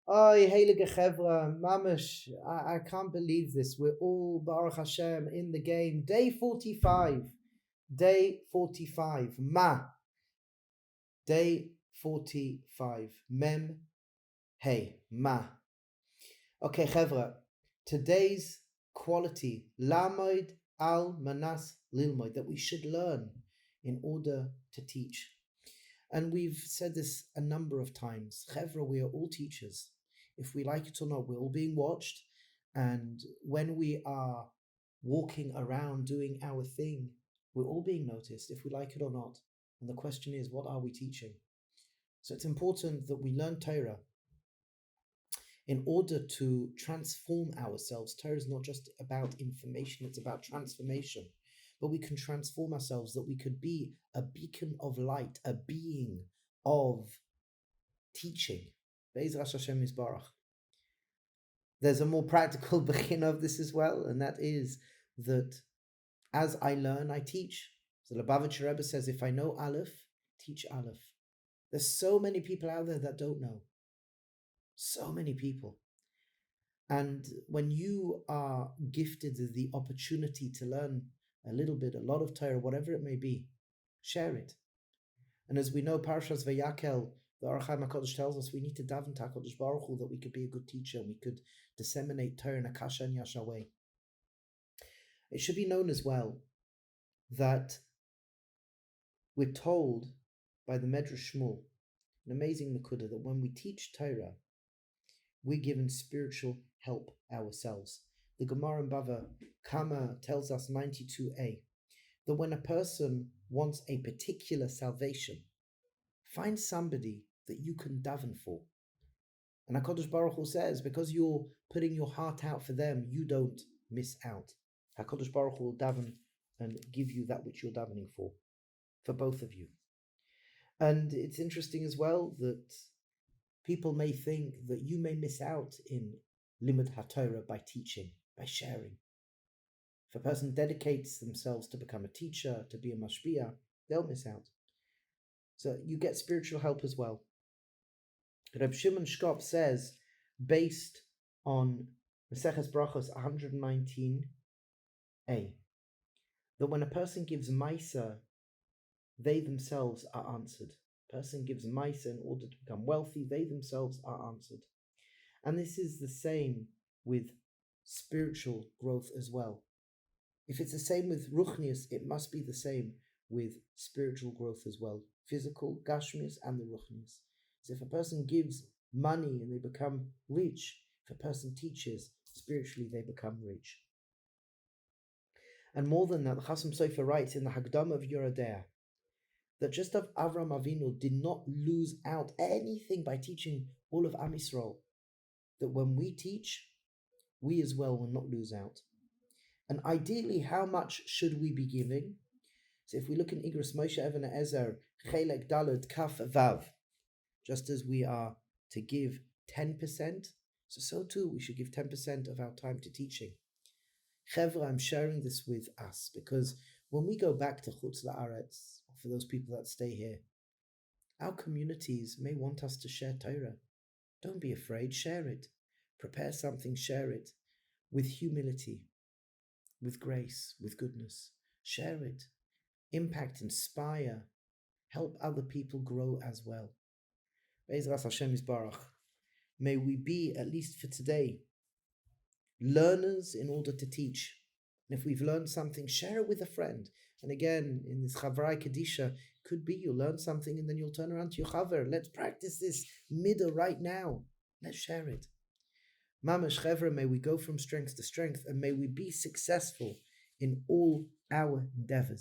Oh, heilige Chevra, mamash, I can't believe this. We're all, Baruch Hashem, in the game. Day 45. Day 45. Day 45. Mem. Hey. Ma. Okay, Chevra. Today's quality. Lamed al manas lilmod. That we should learn in order to teach. And we've said this a number of times. Chevra, we are all teachers. If we like it or not, we're all being watched. And when we are walking around doing our thing, we're all being noticed, if we like it or not. And the question is, what are we teaching? So it's important that we learn Torah in order to transform ourselves. Torah is not just about information, it's about transformation. But we can transform ourselves, that we could be a beacon of light, a being of teaching. Be'ezras Hashem Yisbarach. There's a more practical beginning of this as well, and that is that as I learn, I teach. So the Lubavitcher Rebbe says, if I know Aleph, teach Aleph. There's so many people out there that don't know. So many people. And when you are gifted the opportunity to learn a little bit, a lot of Torah, whatever it may be, share it. And as we know, Parshas Vayakel, the Ohr HaChaim HaKadosh tells us we need to daven to HaKadosh Baruch Hu that we could be a good teacher, and we could disseminate Torah in a kasha and yasha way. It should be known as well that we're told by the Medrash Shmuel, an amazing Nakuda, that when we teach Torah, we're given spiritual help ourselves. The Gemara in Bava Kama tells us 92a that when a person wants a particular salvation, find somebody that you can daven for. And HaKadosh Baruch Hu says, because you're putting your heart out for them, you don't miss out. HaKadosh Baruch Hu will daven and give you that which you're davening for both of you. And it's interesting as well that people may think that you may miss out in Limud HaTorah by teaching, by sharing. If a person dedicates themselves to become a teacher, to be a mashpia, they'll miss out. So you get spiritual help as well. Reb Shimon Shkop says, based on Maseches Brachos 119a, that when a person gives Maisa, they themselves are answered. A person gives Maisa in order to become wealthy, they themselves are answered. And this is the same with spiritual growth as well. If it's the same with Ruchnius, it must be the same with spiritual growth as well. Physical, Gashmius, and the Ruchnius. So if a person gives money and they become rich, if a person teaches, spiritually they become rich. And more than that, the Chasam Sofer writes in the Hagdama of Yoredea that just as Avram Avinu did not lose out anything by teaching all of Am Yisrael, that when we teach, we as well will not lose out. And ideally, how much should we be giving? So if we look in Igros Moshe Even Ezer, Chelek Daled Kaf Vav, just as we are to give 10%, so too we should give 10% of our time to teaching. Chevra, I'm sharing this with us because when we go back to Chutz La'aretz, for those people that stay here, our communities may want us to share Torah. Don't be afraid, share it. Prepare something, share it with humility, with grace, with goodness. Share it. Impact, inspire, help other people grow as well. Be'ezras Hashem Yisbarach. May we be, at least for today, learners in order to teach. And if we've learned something, share it with a friend. And again, in this Chavrai Kedisha, could be you'll learn something and then you'll turn around to your Chaver. Let's practice this midah right now. Let's share it. Mamash Chevra, may we go from strength to strength, and may we be successful in all our endeavors.